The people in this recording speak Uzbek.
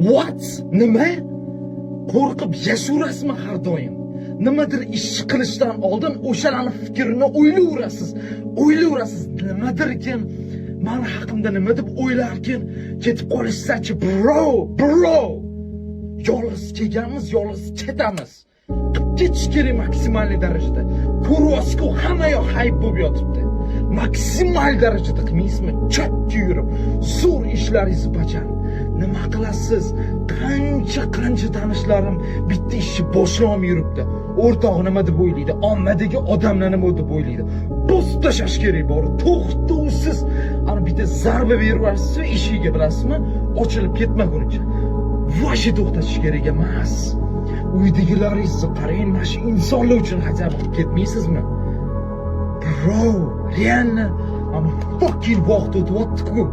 What? Nima? Qo'rqib yashaverasizmi har doim? Nimadir ish qilishdan oldin o'shalarning fikrini o'ylayverasiz. Nimadirkin men haqimda nima deb o'ylarkin, ketib qolishsa-chi, bro. Yolg'iz kelganmiz, yolg'iz ketamiz. Ketish kerak maksimal darajada. Ko'ryapsiz-ku, hamma yoq hayb bo'lib yotibdi. Maksimal darajada qilmaysizmi? Chakka yurib, zo'r ishlaringizni bajaring. Nima qilasiz? Qancha tanishlarim bitta ishni boshlab yuribdi. O'rtog'i nima deb o'ylaydi? Ommadagi odamlar nima deb o'ylaydi? Bosib tashlash kerak bor. To'xtovsiz ana bitta zarba beraverasiz, ishiga bilasizmi? Ochilib ketmagunicha. Vashi to'xtatish kerak emas. Uydagilaringizni qarang, mana shu insonlar uchun ajab qilib ketmaysizmi? Bro, реально, fucking vaqt o'tyapti-ku.